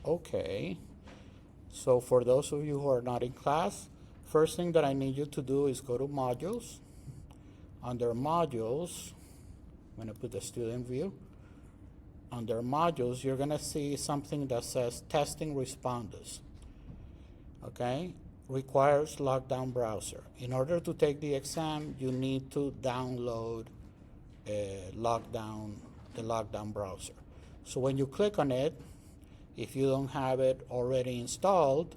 Okay. So for those of you who are not in class, first thing that I need you to do is go to modules. Under modules, I'm going to put the student view. Under modules, you're going to see something that says testing responders. Okay? Requires lockdown browser. In order to take the exam, you need to download the lockdown browser. So when you click on it, if you don't have it already installed,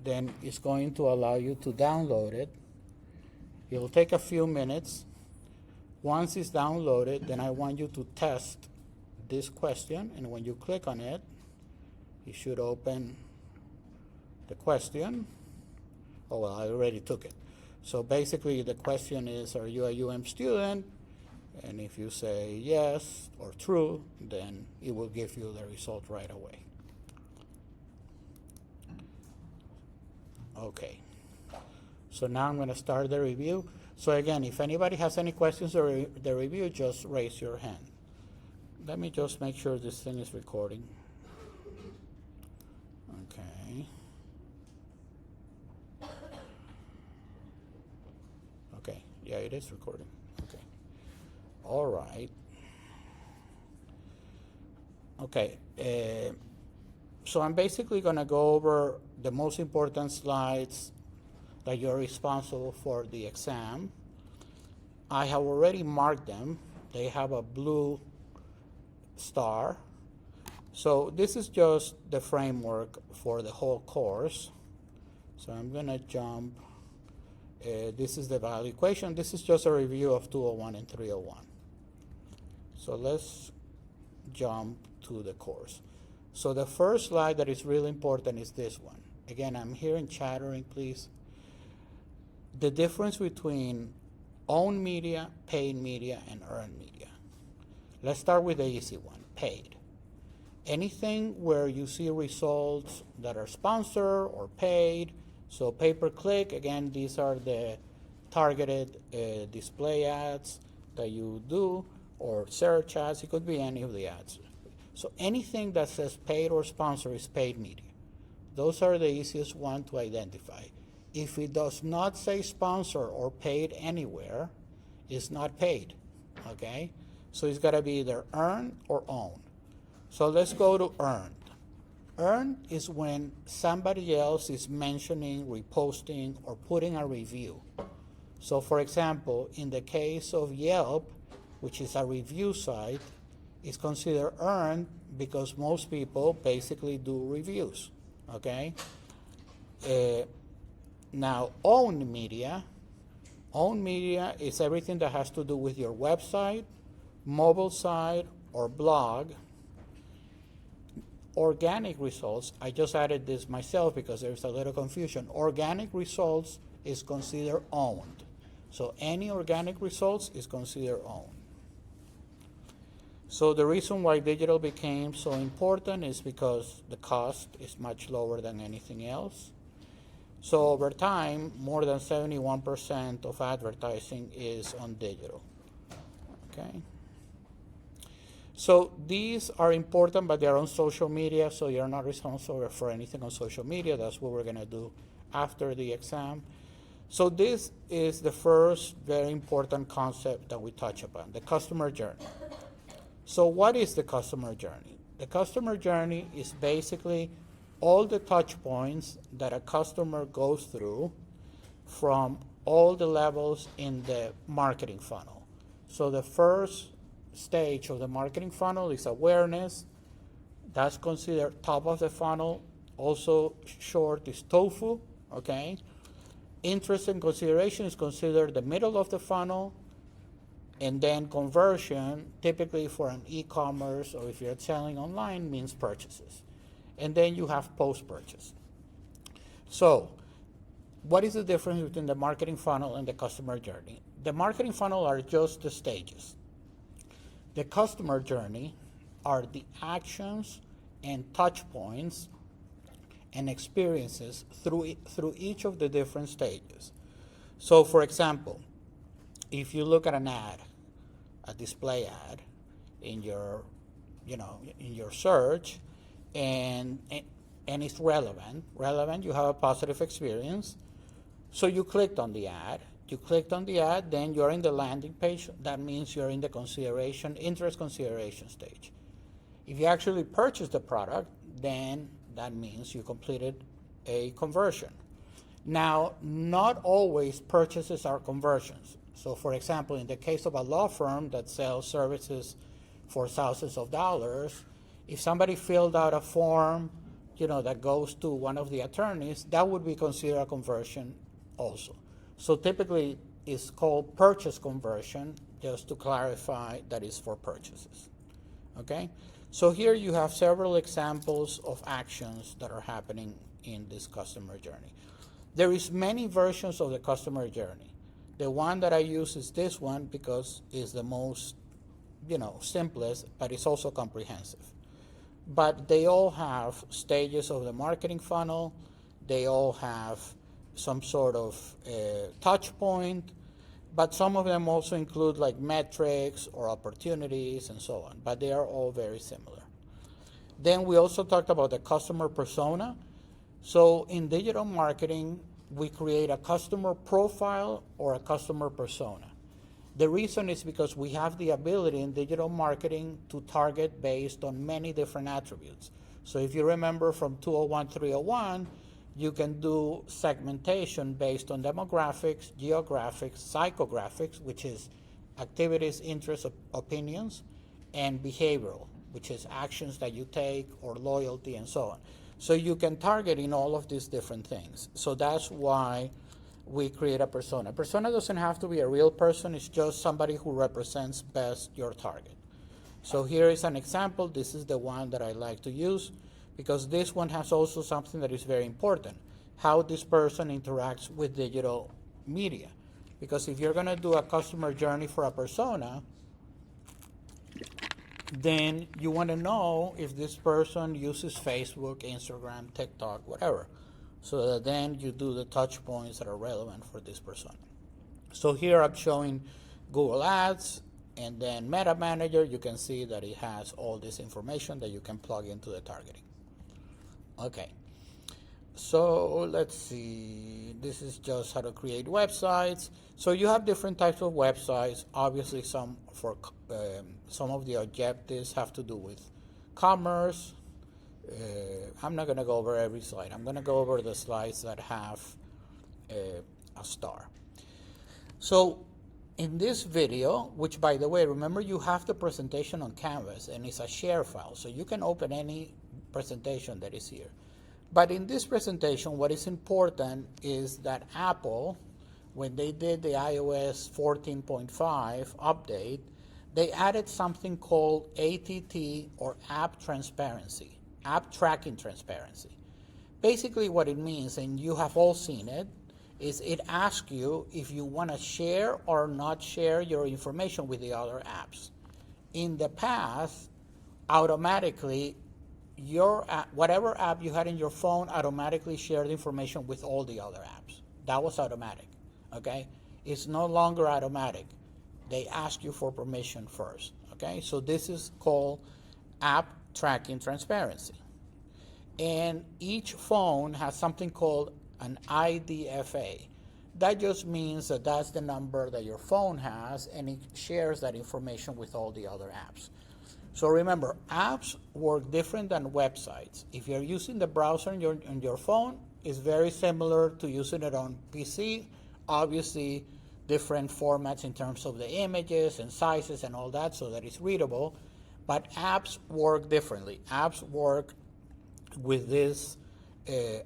then it's going to allow you to download it. It'll take a few minutes. Once it's downloaded, then I want you to test this question, and when you click on it, you should open the question. Oh, well, I already took it. So basically the question is, are you a UM student? And if you say yes or true, then it will give you the result right away. Okay. So now I'm going to start the review. So again, if anybody has any questions or the review, just raise your hand. Let me just make sure this thing is recording. Okay. Okay, yeah, it is recording. Okay. All right. Okay. So I'm basically going to go over the most important slides that you're responsible for the exam. I have already marked them. They have a blue star. So this is just the framework for the whole course. So I'm going to jump. This is the value equation. This is just a review of 201 and 301. So let's jump to the course. So the first slide that is really important is this one. Again, I'm hearing chattering, please. The difference between owned media, paid media, and earned media. Let's start with the easy one, paid. Anything where you see results that are sponsored or paid, so pay-per-click, again, these are the targeted display ads that you do, or search ads, it could be any of the ads. So anything that says paid or sponsored is paid media. Those are the easiest one to identify. If it does not say sponsor or paid anywhere, it's not paid, okay? So it's gotta be either earned or owned. So let's go to earned. Earned is when somebody else is mentioning, reposting, or putting a review. So for example, in the case of Yelp, which is a review site, it's considered earned because most people basically do reviews, okay? Now, owned media is everything that has to do with your website, mobile site, or blog. Organic results, I just added this myself because there's a little confusion. Organic results is considered owned. So any organic results is considered owned. So the reason why digital became so important is because the cost is much lower than anything else. So over time, more than 71% of advertising is on digital. Okay. So these are important, but they're on social media, so you're not responsible for anything on social media. That's what we're going to do after the exam. So this is the first very important concept that we touch upon, the customer journey. So what is the customer journey? The customer journey is basically all the touch points that a customer goes through from all the levels in the marketing funnel. So the first stage of the marketing funnel is awareness. That's considered top of the funnel. Also short is TOFU, okay? Interest and consideration is considered the middle of the funnel. And then conversion, typically for an e-commerce or if you're selling online, means purchases. And then you have post-purchase. So what is the difference between the marketing funnel and the customer journey? The marketing funnel are just the stages. The customer journey are the actions and touch points and experiences through each of the different stages. So for example, if you look at an ad, a display ad in your search, and and it's relevant. Relevant, you have a positive experience. So you clicked on the ad. You clicked on the ad, then you're in the landing page. That means you're in the interest consideration stage. If you actually purchase the product, then that means you completed a conversion. Now, not always purchases are conversions. So for example, in the case of a law firm that sells services for thousands of dollars, if somebody filled out a form, that goes to one of the attorneys, that would be considered a conversion also. So typically it's called purchase conversion, just to clarify that is for purchases. Okay? So here you have several examples of actions that are happening in this customer journey. There is many versions of the customer journey. The one that I use is this one because it's the most, simplest, but it's also comprehensive. But they all have stages of the marketing funnel. They all have some sort of touch point, but some of them also include like metrics or opportunities and so on, but they are all very similar. Then we also talked about the customer persona. So in digital marketing, we create a customer profile or a customer persona. The reason is because we have the ability in digital marketing to target based on many different attributes. So if you remember from 201, 301, you can do segmentation based on demographics, geographics, psychographics, which is activities, interests, opinions, and behavioral, which is actions that you take or loyalty and so on. So you can target in all of these different things. So that's why we create a persona. A persona doesn't have to be a real person. It's just somebody who represents best your target. So here is an example. This is the one that I like to use because this one has also something that is very important, how this person interacts with digital media. Because if you're going to do a customer journey for a persona, then you want to know if this person uses Facebook, Instagram, TikTok, whatever. So that then you do the touch points that are relevant for this persona. So here I'm showing Google Ads and then Meta Manager. You can see that it has all this information that you can plug into the targeting. Okay. So let's see. This is just how to create websites. So you have different types of websites. Obviously, some of the objectives have to do with commerce. I'm not going to go over every slide. I'm going to go over the slides that have a star. So in this video, which by the way, remember you have the presentation on Canvas and it's a share file, so you can open any presentation that is here. But in this presentation, what is important is that Apple, when they did the iOS 14.5 update, they added something called ATT or App Transparency. App tracking transparency. Basically what it means, and you have all seen it, is it asks you if you want to share or not share your information with the other apps. In the past, automatically, your app, whatever app you had in your phone automatically shared information with all the other apps. That was automatic, okay? It's no longer automatic. They ask you for permission first, okay? So this is called App Tracking Transparency. And each phone has something called an IDFA. That just means that that's the number that your phone has, and it shares that information with all the other apps. So remember, apps work different than websites. If you're using the browser on your phone, it's very similar to using it on PC. Obviously, different formats in terms of the images and sizes and all that so that it's readable. But apps work differently. Apps work with this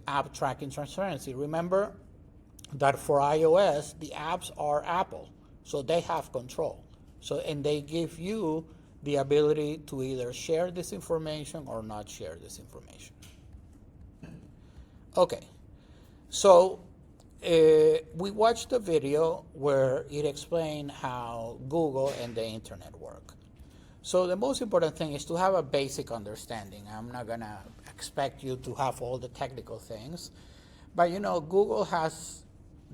app tracking transparency. Remember that for iOS, the apps are Apple, so they have control. So, and they give you the ability to either share this information or not share this information. Okay, so we watched a video where it explained how Google and the internet work. So the most important thing is to have a basic understanding. I'm not going to expect you to have all the technical things, but Google has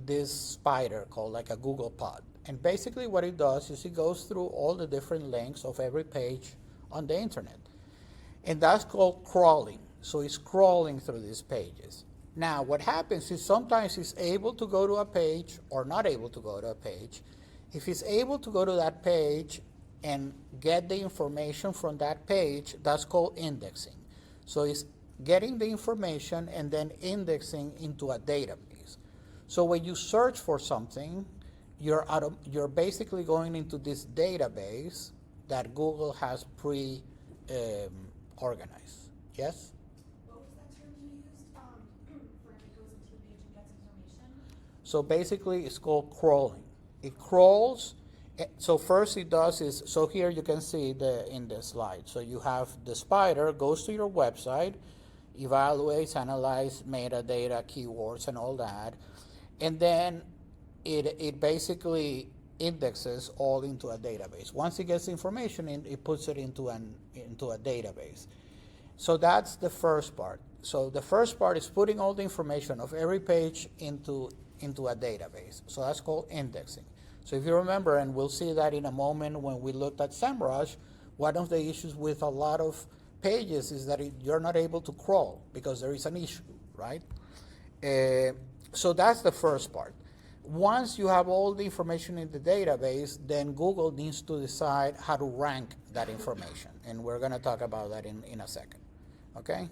this spider called like a Google pod. And basically what it does is it goes through all the different links of every page on the internet. And that's called crawling. So it's scrolling through these pages. Now, what happens is sometimes it's able to go to a page or not able to go to a page. If it's able to go to that page and get the information from that page, that's called indexing. So it's getting the information and then indexing into a database. So when you search for something, you're basically going into this database that Google has organized. Yes? What was that term you used for when it goes into a page and gets information? So basically it's called crawling. It crawls. So first it does is, so here you can see in the slide. So you have the spider goes to your website, evaluates, analyzes metadata, keywords, and all that. And then it basically indexes all into a database. Once it gets information, it puts it into a database. So that's the first part. So the first part is putting all the information of every page into a database. So that's called indexing. So if you remember, and we'll see that in a moment when we looked at SEMrush, one of the issues with a lot of pages is that you're not able to crawl because there is an issue, right? So that's the first part. Once you have all the information in the database, then Google needs to decide how to rank that information. And we're going to talk about that in a second. Okay?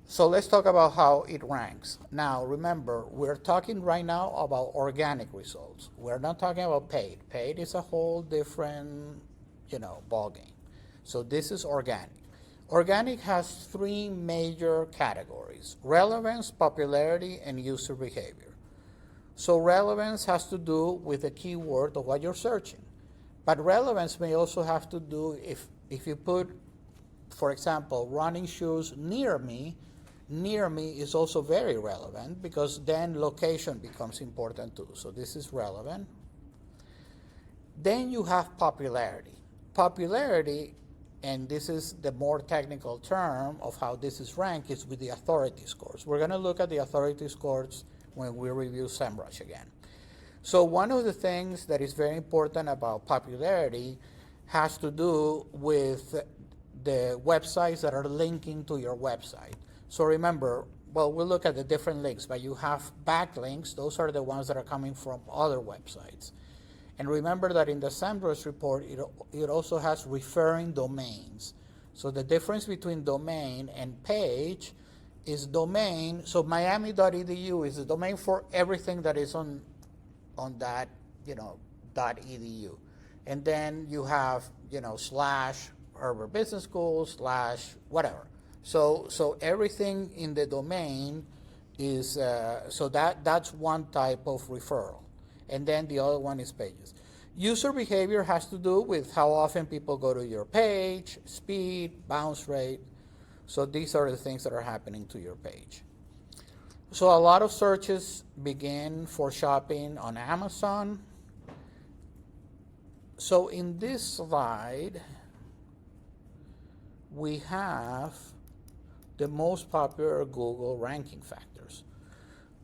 So let's talk about how it ranks. Now, remember, we're talking right now about organic results. We're not talking about paid. Paid is a whole different, ballgame. So this is organic. Organic has three major categories: relevance, popularity, and user behavior. So relevance has to do with the keyword of what you're searching. But relevance may also have to do if you put, for example, running shoes near me is also very relevant because then location becomes important too. So this is relevant. Then you have popularity. Popularity, and this is the more technical term of how this is ranked, is with the authority scores. We're going to look at the authority scores when we review SEMrush again. So one of the things that is very important about popularity has to do with the websites that are linking to your website. So remember, well, we'll look at the different links, but you have backlinks. Those are the ones that are coming from other websites. And remember that in the SEMrush report, it also has referring domains. So the difference between domain and page is domain. So miami.edu is the domain for everything that is on that, .edu. And then you have, / Harvard Business School / whatever. So everything in the domain is, so that's one type of referral. And then the other one is pages. User behavior has to do with how often people go to your page, speed, bounce rate. So these are the things that are happening to your page. So a lot of searches begin for shopping on Amazon. So in this slide, we have the most popular Google ranking factors.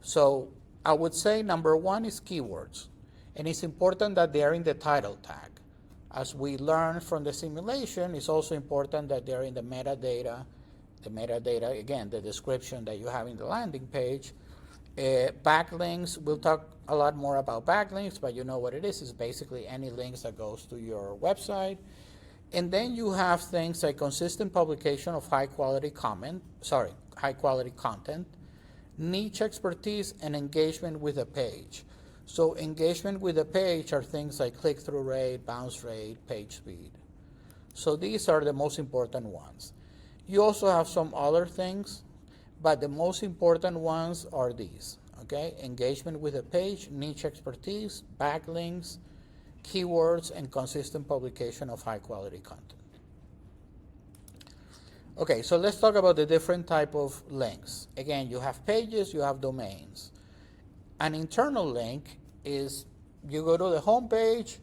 So I would say number one is keywords. And it's important that they are in the title tag. As we learned from the simulation, it's also important that they're in the metadata. The metadata, again, the description that you have in the landing page. Backlinks, we'll talk a lot more about backlinks, but you know what it is. It's basically any links that goes to your website. And then you have things like consistent publication of high quality content, niche expertise, and engagement with a page. So engagement with a page are things like click-through rate, bounce rate, page speed. So these are the most important ones. You also have some other things, but the most important ones are these, okay? Engagement with a page, niche expertise, backlinks, keywords, and consistent publication of high-quality content. Okay, so let's talk about the different type of links. Again, you have pages, you have domains. An internal link is you go to the home page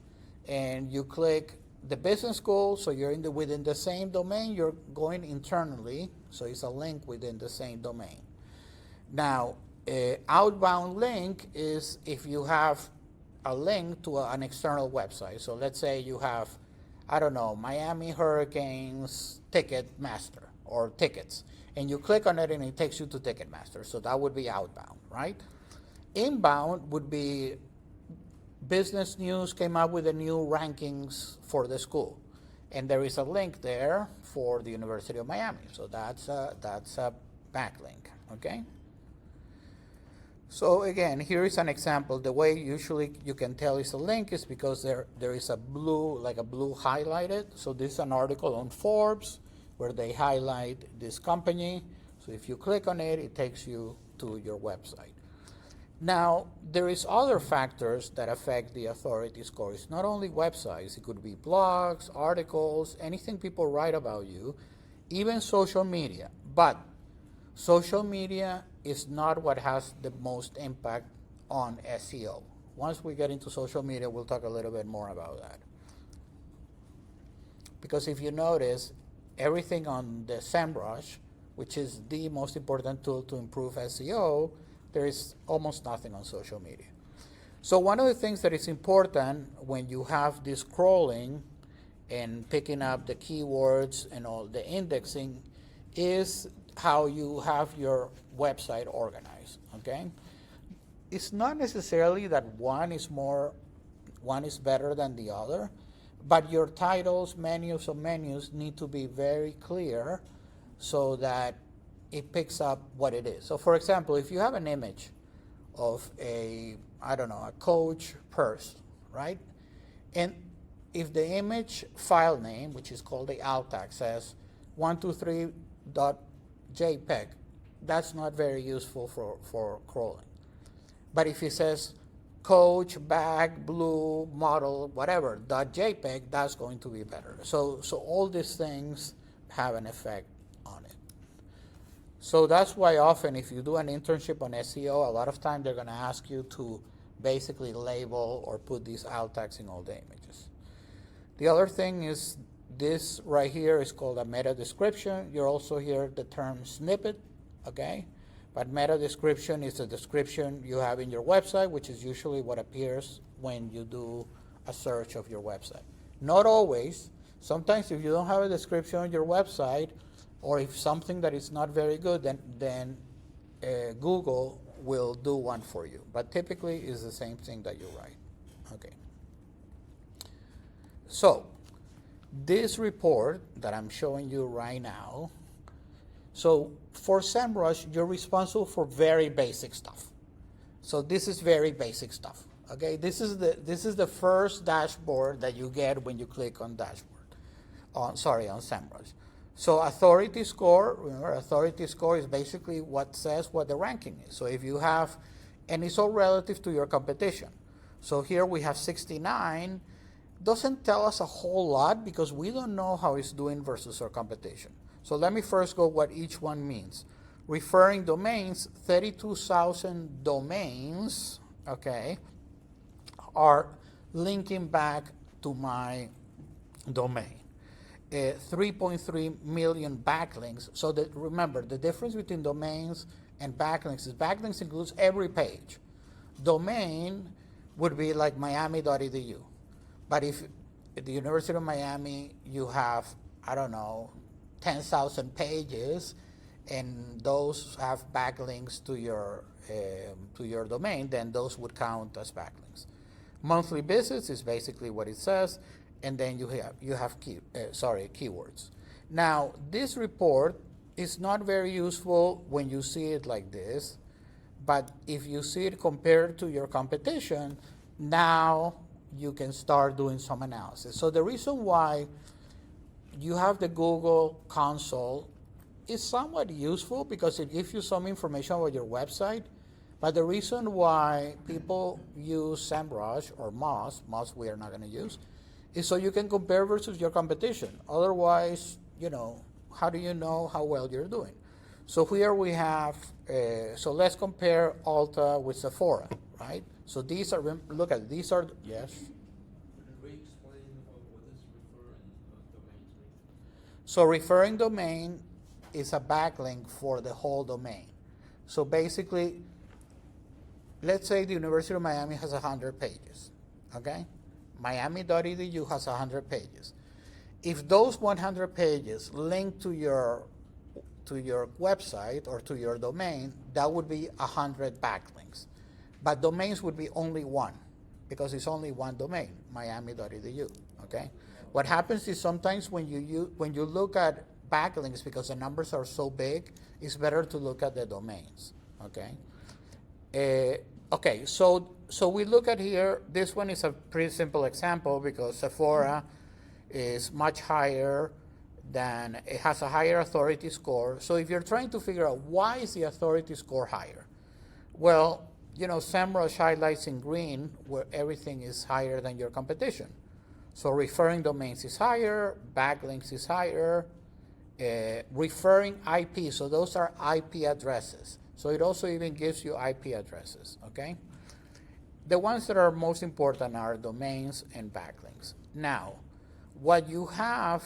and you click the business school, so you're within the same domain, you're going internally, so it's a link within the same domain. Now, outbound link is if you have a link to an external website. So let's say you have I don't know, Miami Hurricanes Ticketmaster or tickets. And you click on it and it takes you to Ticketmaster. So that would be outbound, right? Inbound would be business news came up with the new rankings for the school. And there is a link there for the University of Miami. So that's a backlink, okay? So again, here is an example. The way usually you can tell it's a link is because there is a blue, like a blue highlighted. So this is an article on Forbes where they highlight this company. So if you click on it, it takes you to your website. Now, there is other factors that affect the authority score. It's not only websites. It could be blogs, articles, anything people write about you, even social media. But social media is not what has the most impact on SEO. Once we get into social media, we'll talk a little bit more about that. Because if you notice, everything on the SEMrush, which is the most important tool to improve SEO, there is almost nothing on social media. So one of the things that is important when you have this scrolling and picking up the keywords and all the indexing is how you have your website organized, okay? It's not necessarily that one is better than the other, but your titles, menus of menus need to be very clear so that it picks up what it is. So for example, if you have an image of a Coach purse, right? And if the image file name, which is called the alt tag, says 123.jpg, that's not very useful for crawling. But if it says Coach, bag, blue, model, whatever, .jpg, that's going to be better. So all these things have an effect on it. So that's why often if you do an internship on SEO, a lot of time they're going to ask you to basically label or put these alt tags in all the images. The other thing is this right here is called a meta description. You'll also hear the term snippet, okay? But meta description is the description you have in your website, which is usually what appears when you do a search of your website. Not always. Sometimes if you don't have a description on your website, or if something that is not very good, then Google will do one for you. But typically it's the same thing that you write. Okay. So this report that I'm showing you right now, so for SEMrush, you're responsible for very basic stuff. So this is very basic stuff. Okay, this is the first dashboard that you get when you click on dashboard. On SEMrush. So authority score, remember, authority score is basically what says what the ranking is. So if you have, and it's all relative to your competition. So here we have 69. Doesn't tell us a whole lot because we don't know how it's doing versus our competition. So let me first go what each one means. Referring domains, 32,000 domains, okay, are linking back to my domain. 3.3 million backlinks. So that, remember, the difference between domains and backlinks is backlinks includes every page. Domain would be like miami.edu. But if at the University of Miami you have, 10,000 pages, and those have backlinks to your domain, then those would count as backlinks. Monthly visits is basically what it says, and then you have keywords. Now this report is not very useful when you see it like this, but if you see it compared to your competition, now you can start doing some analysis. So the reason why you have the Google console is somewhat useful because it gives you some information about your website. But the reason why people use SEMrush or Moz we are not going to use, is so you can compare versus your competition. Otherwise, how do you know how well you're doing? So here we have, so let's compare Ulta with Sephora, right? So these are, look at, these are, yes? Could we explain what is referring domain? So referring domain is a backlink for the whole domain. So basically, let's say the University of Miami has 100 pages, okay? Miami.edu has 100 pages. if those 100 pages link to your website or to your domain, that would be 100 backlinks. But domains would be only one, because it's only one domain, miami.edu. Okay. What happens is sometimes when you look at backlinks, because the numbers are so big, it's better to look at the domains. Okay. Okay. So we look at here. This one is a pretty simple example because Sephora is much higher than, it has a higher authority score. So if you're trying to figure out why is the authority score higher, well, SEMrush highlights in green where everything is higher than your competition. So referring domains is higher, backlinks is higher, referring IP, so those are IP addresses. So it also even gives you IP addresses, okay? The ones that are most important are domains and backlinks. Now, what you have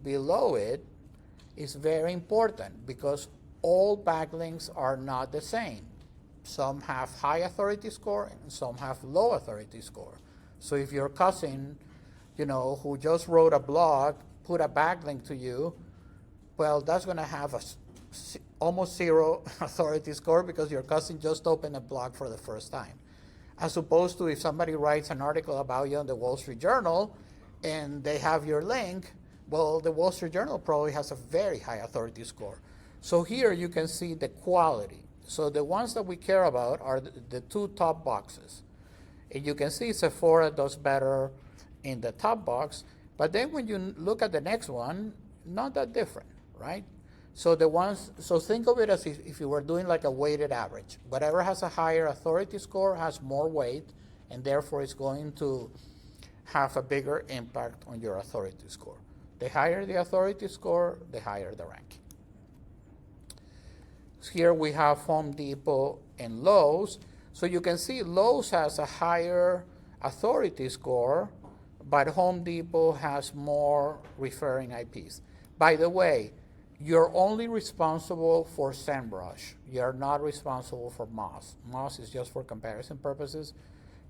below it is very important because all backlinks are not the same. Some have high authority score and some have low authority score. So if your cousin, who just wrote a blog, put a backlink to you, well, that's going to have almost zero authority score because your cousin just opened a blog for the first time. As opposed to if somebody writes an article about you on the Wall Street Journal and they have your link, well, the Wall Street Journal probably has a very high authority score. So here you can see the quality. So the ones that we care about are the two top boxes. And you can see Sephora does better in the top box, but then when you look at the next one, not that different, right? So think of it as if you were doing like a weighted average. Whatever has a higher authority score has more weight, and therefore it's going to have a bigger impact on your authority score. The higher the authority score, the higher the ranking. Here we have Home Depot and Lowe's. So you can see Lowe's has a higher authority score, but Home Depot has more referring IPs. By the way, you're only responsible for SEMrush. You're not responsible for Moz. Moz is just for comparison purposes.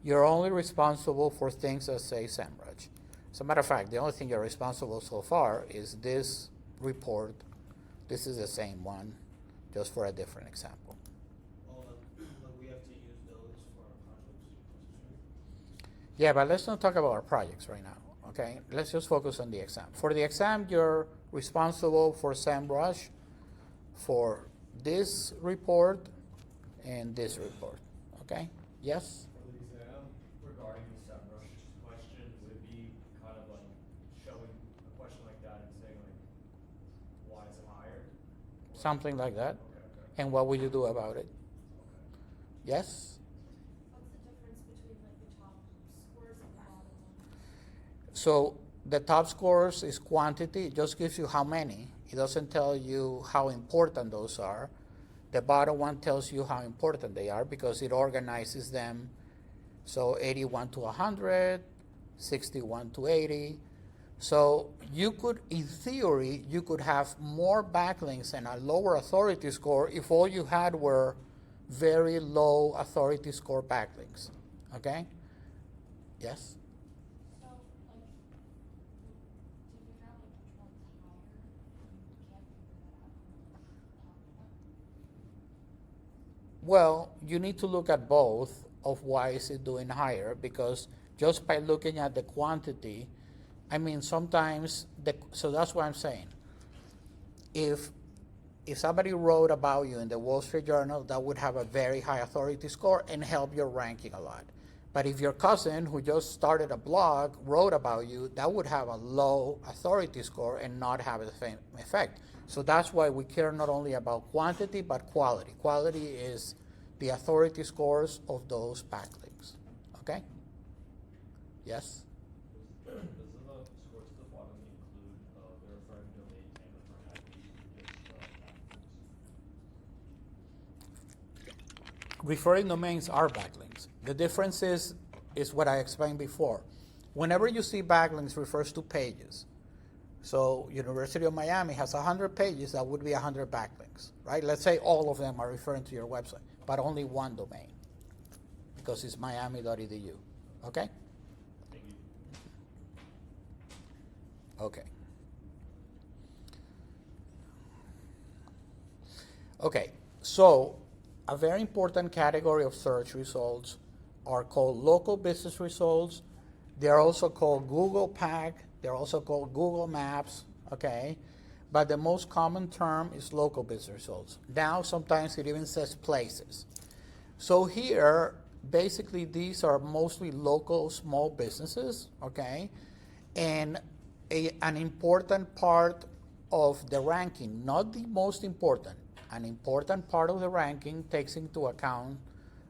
You're only responsible for things that say SEMrush. As a matter of fact, the only thing you're responsible so far is this report. This is the same one, just for a different example. We have to use those for our projects. Yeah, but let's not talk about our projects right now, okay? Let's just focus on the exam. For the exam, you're responsible for SEMrush, for this report, and this report, okay? Yes? For the exam, regarding the SEMrush question, would it be kind of like showing a question like that and saying like, why is it higher? Something like that. Okay. And what will you do about it? Okay. Yes? What's the difference between like the top scores and the bottom ones? So the top scores is quantity. It just gives you how many. It doesn't tell you how important those are. The bottom one tells you how important they are because it organizes them. So 81 to 100, 61 to 80. So you could, in theory, you could have more backlinks and a lower authority score if all you had were very low authority score backlinks. Okay? Yes? So, like, to figure out like which one's higher, you can't figure that out from the top one. Well, you need to look at both of why is it doing higher, because just by looking at the quantity, I mean, sometimes, so that's what I'm saying. If somebody wrote about you in the Wall Street Journal, that would have a very high authority score and help your ranking a lot. But if your cousin who just started a blog wrote about you, that would have a low authority score and not have the same effect. So that's why we care not only about quantity, but quality. Quality is the authority scores of those backlinks. Okay? Yes? Does the scores at the bottom include the referring domains and referring IPs? Referring domains are backlinks. The difference is what I explained before. Whenever you see backlinks refers to pages. So University of Miami has 100 pages, that would be 100 backlinks, right? Let's say all of them are referring to your website, but only one domain because it's miami.edu, okay? Thank you. Okay. Okay, so a very important category of search results are called local business results. They're also called Google Pack. They're also called Google Maps, okay? But the most common term is local business results. Now, sometimes it even says places. So here, basically, these are mostly local small businesses, okay? And an important part of the ranking, not the most important, an important part of the ranking takes into account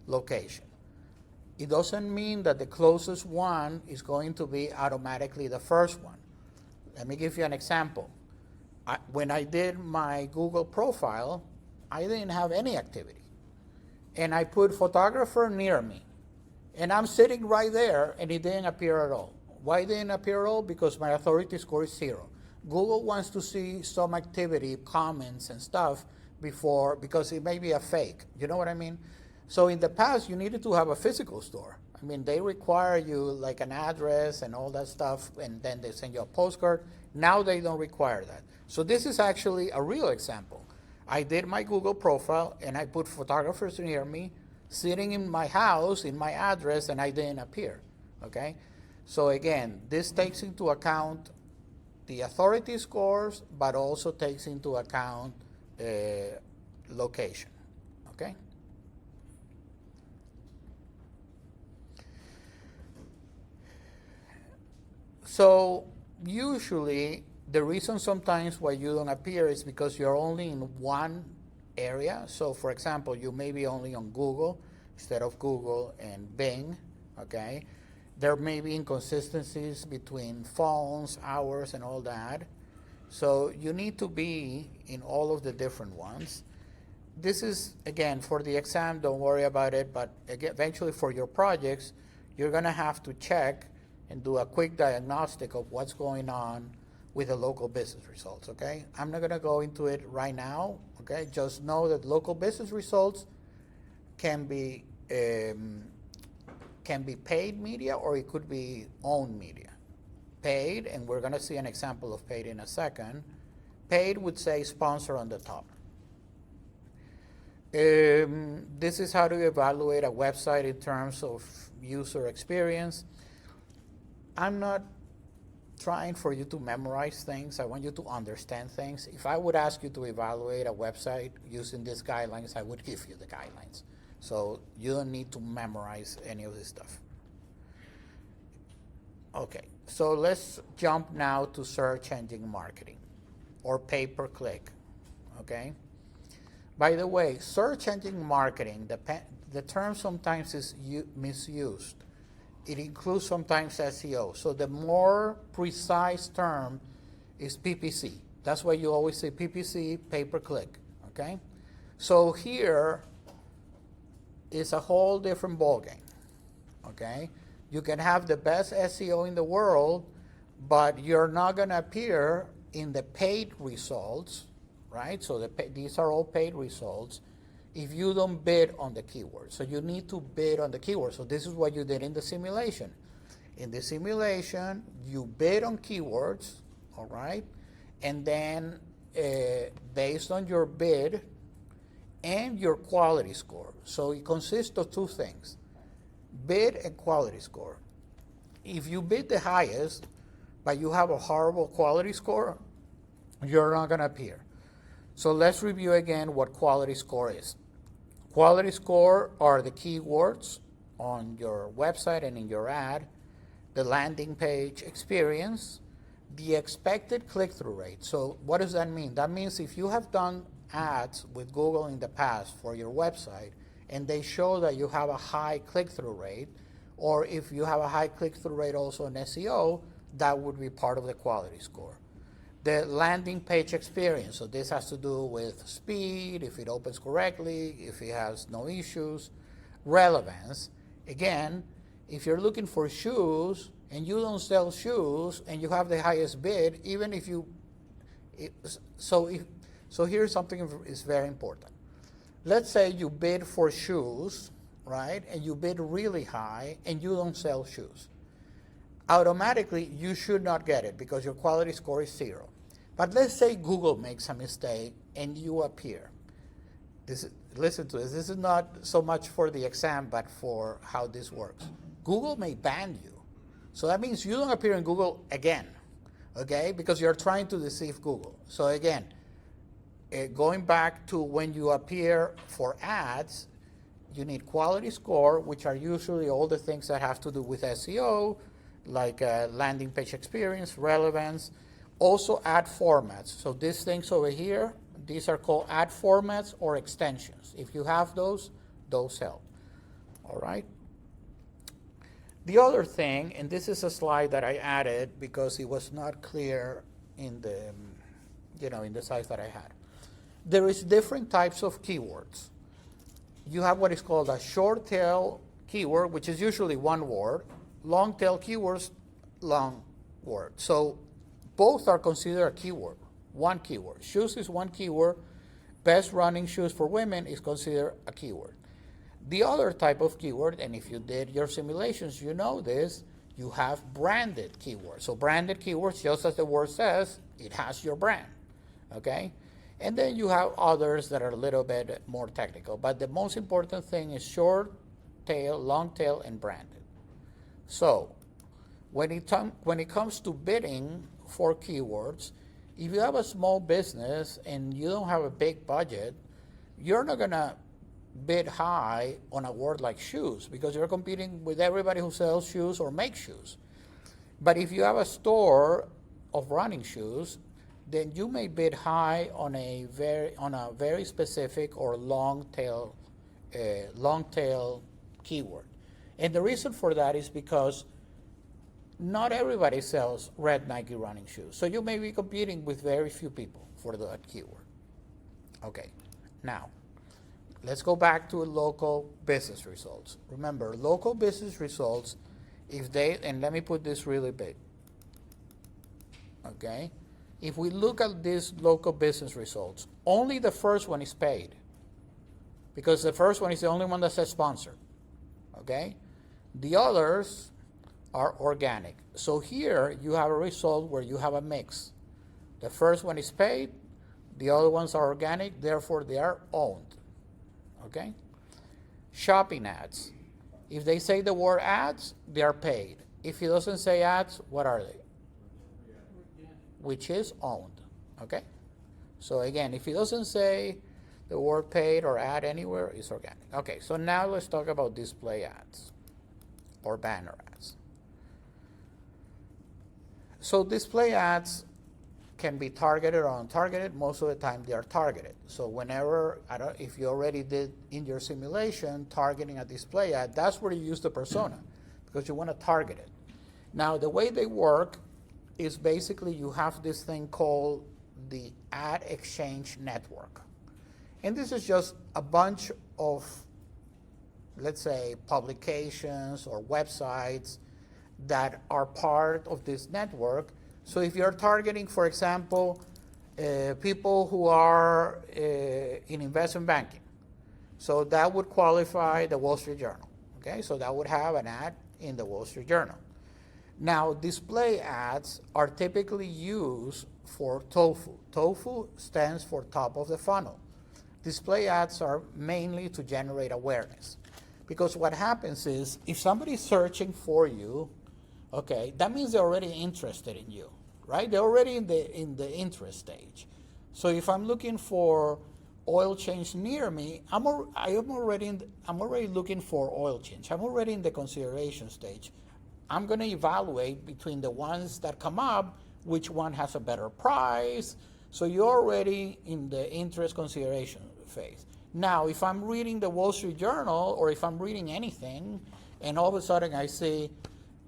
location. It doesn't mean that the closest one is going to be automatically the first one. Let me give you an example. When I did my Google profile, I didn't have any activity. And I put photographer near me. And I'm sitting right there, and it didn't appear at all. Why didn't it appear at all? Because my authority score is 0. Google wants to see some activity, comments and stuff before, because it may be a fake. You know what I mean? So in the past, you needed to have a physical store. I mean, they require you like an address and all that stuff, and then they send you a postcard. Now they don't require that. So this is actually a real example. I did my Google profile, and I put photographers near me, sitting in my house, in my address, and I didn't appear, okay? So again, this takes into account the authority scores, but also takes into account location, okay? So usually, the reason sometimes why you don't appear is because you're only in one area. So for example, you may be only on Google instead of Google and Bing, okay? There may be inconsistencies between phones, hours, and all that. So you need to be in all of the different ones. This is, again, for the exam, don't worry about it, but again, eventually for your projects, you're gonna have to check and do a quick diagnostic of what's going on with the local business results, okay? I'm not gonna go into it right now, okay? Just know that local business results can be paid media, or it could be owned media. Paid, and we're gonna see an example of paid in a second. Paid would say sponsor on the top. This is how to evaluate a website in terms of user experience. I'm not trying for you to memorize things. I want you to understand things. If I would ask you to evaluate a website using these guidelines, I would give you the guidelines. So you don't need to memorize any of this stuff. Okay, so let's jump now to search engine marketing or pay-per-click, okay? By the way, search engine marketing, the term sometimes is misused. It includes sometimes SEO. So the more precise term is PPC. That's why you always say PPC, pay-per-click, okay? So here is a whole different ballgame, okay? You can have the best SEO in the world, but you're not gonna appear in the paid results, right? So these are all paid results if you don't bid on the keywords. So you need to bid on the keywords. So this is what you did in the simulation. In the simulation, you bid on keywords, all right? And then based on your bid and your quality score. So it consists of two things, bid and quality score. If you bid the highest, but you have a horrible quality score, you're not gonna appear. So let's review again what quality score is. Quality score are the keywords on your website and in your ad, the landing page experience, the expected click-through rate. So what does that mean? That means if you have done ads with Google in the past for your website and they show that you have a high click-through rate, or if you have a high click-through rate also in SEO, that would be part of the quality score. The landing page experience, so this has to do with speed, if it opens correctly, if it has no issues. Relevance, again, if you're looking for shoes and you don't sell shoes and you have the highest bid, even if you, so here's something is very important. Let's say you bid for shoes, right, and you bid really high and you don't sell shoes. Automatically, you should not get it because your quality score is 0. But let's say Google makes a mistake and you appear. listen to this. This is not so much for the exam, but for how this works. Google may ban you. So that means you don't appear in Google again, okay? Because you're trying to deceive Google. So again, going back to when you appear for ads, you need quality score, which are usually all the things that have to do with SEO, like landing page experience, relevance, also ad formats. So these things over here, these are called ad formats or extensions. If you have those help, all right? The other thing, and this is a slide that I added because it was not clear in the, in the slides that I had. There is different types of keywords. You have what is called a short tail keyword, which is usually one word. Long tail keywords, long word. So both are considered a keyword, one keyword. Shoes is one keyword. Best running shoes for women is considered a keyword. The other type of keyword, and if you did your simulations, you know this, you have branded keywords. So branded keywords, just as the word says, it has your brand, okay? And then you have others that are a little bit more technical. But the most important thing is short tail, long tail, and branded. So when it comes to bidding for keywords, if you have a small business and you don't have a big budget, you're not going to bid high on a word like shoes because you're competing with everybody who sells shoes or makes shoes. But if you have a store of running shoes, then you may bid high on a very specific or long tail keyword. And the reason for that is because not everybody sells red Nike running shoes. So you may be competing with very few people for that keyword. Okay, now let's go back to local business results. Remember, local business results, and let me put this really big, okay? If we look at these local business results, only the first one is paid because the first one is the only one that says sponsored, okay? The others are organic. So here you have a result where you have a mix. The first one is paid, the other ones are organic, therefore they are owned, okay? Shopping ads. If they say the word ads, they are paid. If it doesn't say ads, what are they? Which is owned, okay? So again, if it doesn't say the word paid or ad anywhere, it's organic. Okay, so now let's talk about display ads or banner ads. So display ads can be targeted or untargeted. Most of the time they are targeted. So whenever, if you already did in your simulation targeting a display ad, that's where you use the persona because you want to target it. Now the way they work is basically you have this thing called the ad exchange network. And this is just a bunch of, let's say, publications or websites that are part of this network. So if you're targeting, for example, people who are in investment banking, so that would qualify the Wall Street Journal, okay? So that would have an ad in the Wall Street Journal. Now, display ads are typically used for TOFU. TOFU stands for top of the funnel. Display ads are mainly to generate awareness. Because what happens is, if somebody's searching for you, okay, that means they're already interested in you, right? They're already in the interest stage. So if I'm looking for oil change near me, I'm already looking for oil change. I'm already in the consideration stage. I'm going to evaluate between the ones that come up, which one has a better price. So you're already in the interest consideration phase. Now, if I'm reading the Wall Street Journal or if I'm reading anything, and all of a sudden I see,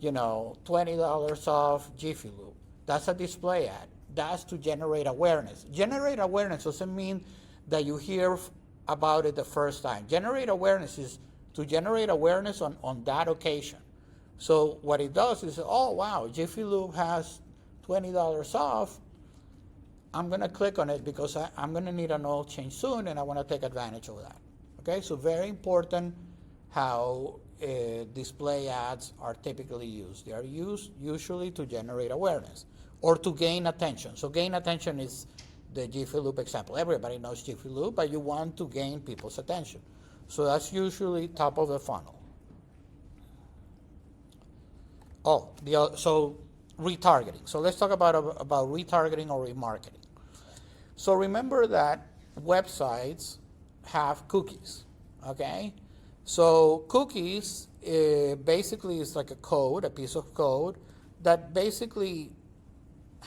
$20 off Jiffy Lube, that's a display ad. That's to generate awareness. Generate awareness doesn't mean that you hear about it the first time. Generate awareness is to generate awareness on that occasion. So what it does is, oh wow, Jiffy Lube has $20 off. I'm going to click on it because I'm going to need an oil change soon and I want to take advantage of that. Okay, so very important how display ads are typically used. They are used usually to generate awareness or to gain attention. So gain attention is the Jiffy Lube example. Everybody knows Jiffy Lube, but you want to gain people's attention. So that's usually top of the funnel. So retargeting. So let's talk about retargeting or remarketing. So remember that websites have cookies, okay? So cookies basically is like a code, a piece of code that basically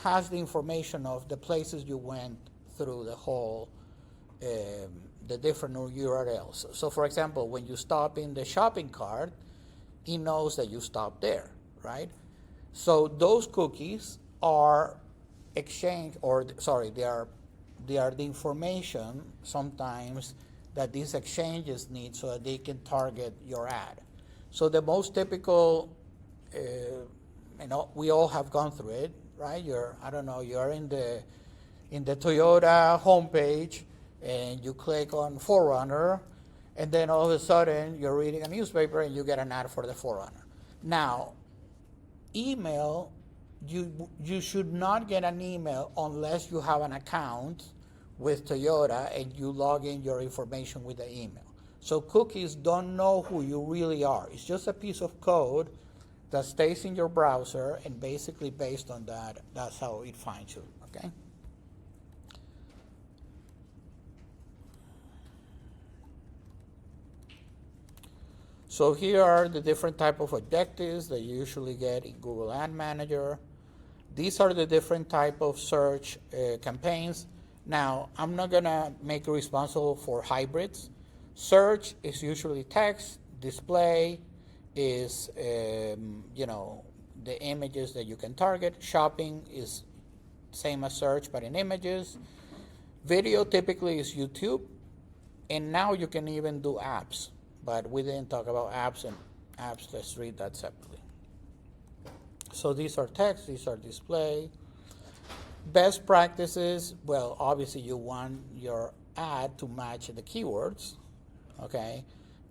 has the information of the places you went through the whole, the different URLs. So for example, when you stop in the shopping cart, it knows that you stopped there, right? So those cookies are exchanged, they are the information sometimes that these exchanges need so that they can target your ad. So the most typical, we all have gone through it, right? You're in the Toyota homepage and you click on Forerunner, and then all of a sudden you're reading a newspaper and you get an ad for the Forerunner. Now, email, you should not get an email unless you have an account with Toyota and you log in your information with the email. So cookies don't know who you really are. It's just a piece of code that stays in your browser, and basically based on that, that's how it finds you, okay? So here are the different type of objectives that you usually get in Google Ad Manager. These are the different type of search campaigns. Now, I'm not gonna make you responsible for hybrids. Search is usually text, display is, the images that you can target. Shopping is same as search, but in images. Video typically is YouTube, and now you can even do apps, but we didn't talk about apps, and apps, let's read that separately. So these are text, these are display. Best practices, well, obviously you want your ad to match the keywords, okay?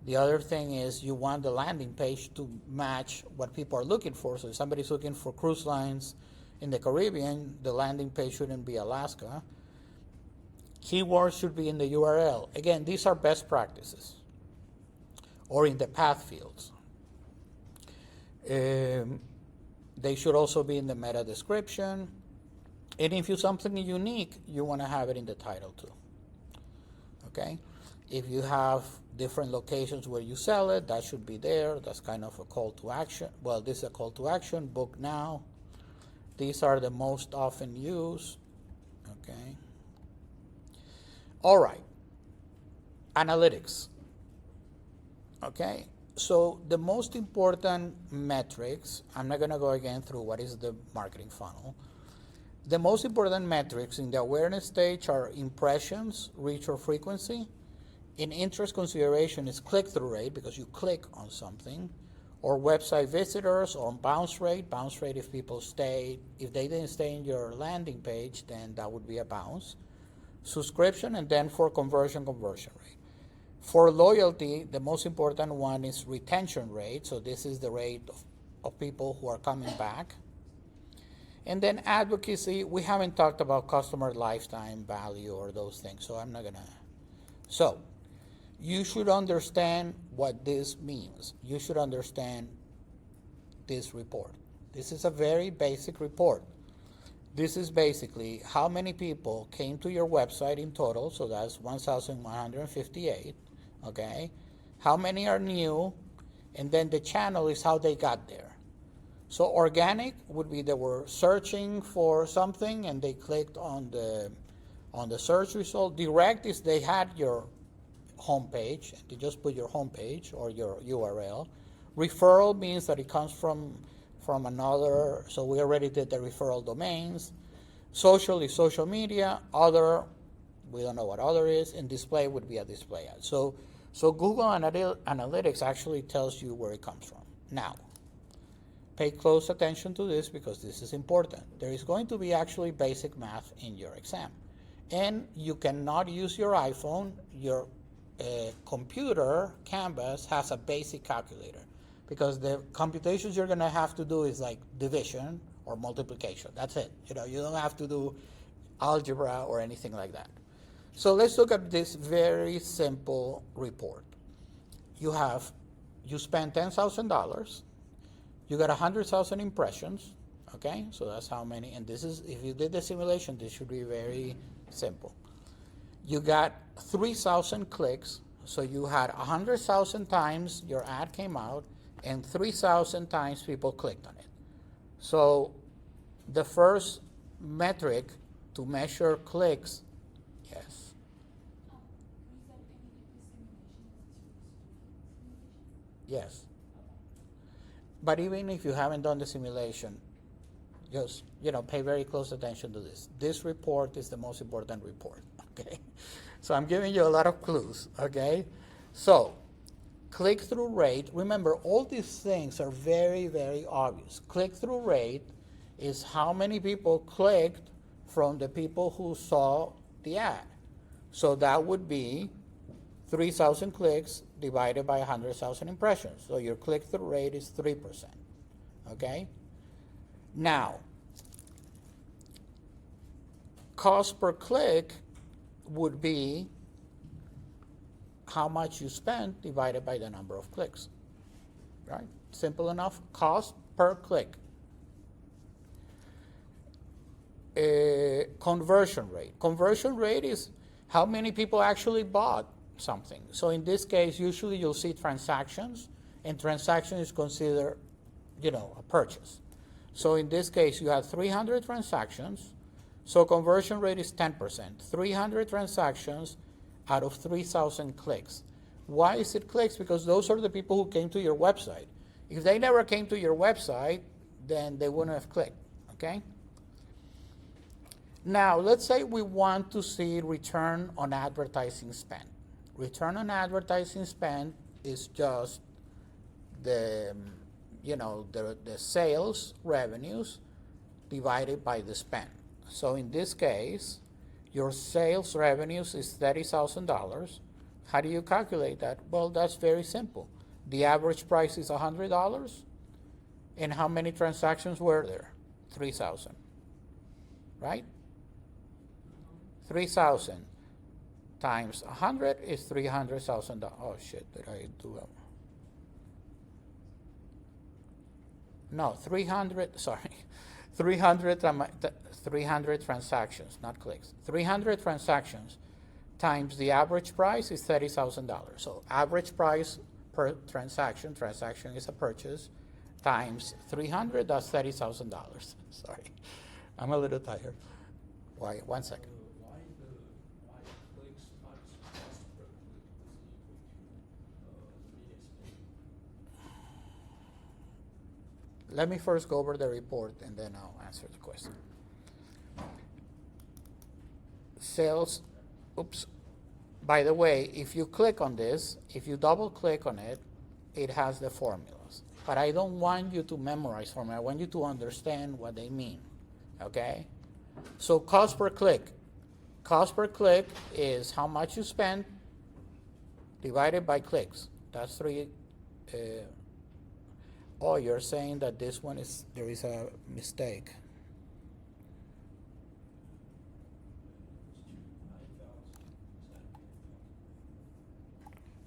The other thing is you want the landing page to match what people are looking for. So if somebody's looking for cruise lines in the Caribbean, the landing page shouldn't be Alaska. Keywords should be in the URL. Again, these are best practices, or in the path fields. They should also be in the meta description. And if you something unique, you want to have it in the title too. Okay? If you have different locations where you sell it, that should be there. That's kind of a call to action. Well, this is a call to action, book now. These are the most often used. Okay. All right. Analytics. Okay. So the most important metrics, I'm not going to go again through what is the marketing funnel. The most important metrics in the awareness stage are impressions, reach or frequency. In interest consideration is click-through rate, because you click on something, or website visitors, or bounce rate. Bounce rate if people stay, if they didn't stay in your landing page, then that would be a bounce. Subscription, and then for conversion rate. For loyalty, the most important one is retention rate. So this is the rate of people who are coming back. And then advocacy, we haven't talked about customer lifetime value or those things, so I'm not gonna. So you should understand what this means. You should understand this report. This is a very basic report. This is basically how many people came to your website in total, so that's 1,158, okay? How many are new, and then the channel is how they got there. So organic would be they were searching for something and they clicked on the search result. Direct is they had your homepage, they just put your homepage or your URL. Referral means that it comes from another, so we already did the referral domains. Social is social media. Other, we don't know what other is, and display would be a display ad. So Google Analytics actually tells you where it comes from. Now, pay close attention to this because this is important. There is going to be actually basic math in your exam. And you cannot use your iPhone. Your computer, Canvas, has a basic calculator because the computations you're going to have to do is like division or multiplication. That's it. You don't have to do algebra or anything like that. So let's look at this very simple report. You spend $10,000, you got 100,000 impressions, okay? So that's how many, and this is, if you did the simulation, this should be very simple. You got 3,000 clicks, so you had 100,000 times your ad came out, and 3,000 times people clicked on it. So the first metric to measure clicks, yes. You said any simulation? Yes. But even if you haven't done the simulation, just pay very close attention to this. This report is the most important report, okay? So I'm giving you a lot of clues, okay? So click-through rate, remember all these things are very, very obvious. Click-through rate is how many people clicked from the people who saw the ad. So that would be 3,000 clicks divided by 100,000 impressions. So your click-through rate is 3%, okay? Now, cost per click would be how much you spent divided by the number of clicks, right? Simple enough, cost per click. Conversion rate. Conversion rate is how many people actually bought something. So in this case, usually you'll see transactions, and transaction is considered, a purchase. So in this case, you have 300 transactions, so conversion rate is 10%. 300 transactions out of 3,000 clicks. Why is it clicks? Because those are the people who came to your website. If they never came to your website, then they wouldn't have clicked, okay? Now, let's say we want to see return on advertising spend. Return on advertising spend is just the sales revenues divided by the spend. So in this case, your sales revenues is $30,000. How do you calculate that? Well, that's very simple. The average price is $100, and how many transactions were there? 3,000, right? 3,000 times 100 is $300,000. Oh shit, did I do that? No, 300, sorry. 300 transactions, not clicks. 300 transactions times the average price is $30,000. So average price per transaction is a purchase, times 300, that's $30,000. Sorry, I'm a little tired. Why? 1 second. Why clicks times cost per click doesn't equal to Let me first go over the report and then I'll answer the question. Sales, oops. By the way, if you click on this, if you double click on it, it has the formulas. But I don't want you to memorize formulas. I want you to understand what they mean, okay? So cost per click. Cost per click is how much you spend divided by clicks. That's three. Oh, you're saying that this one there is a mistake.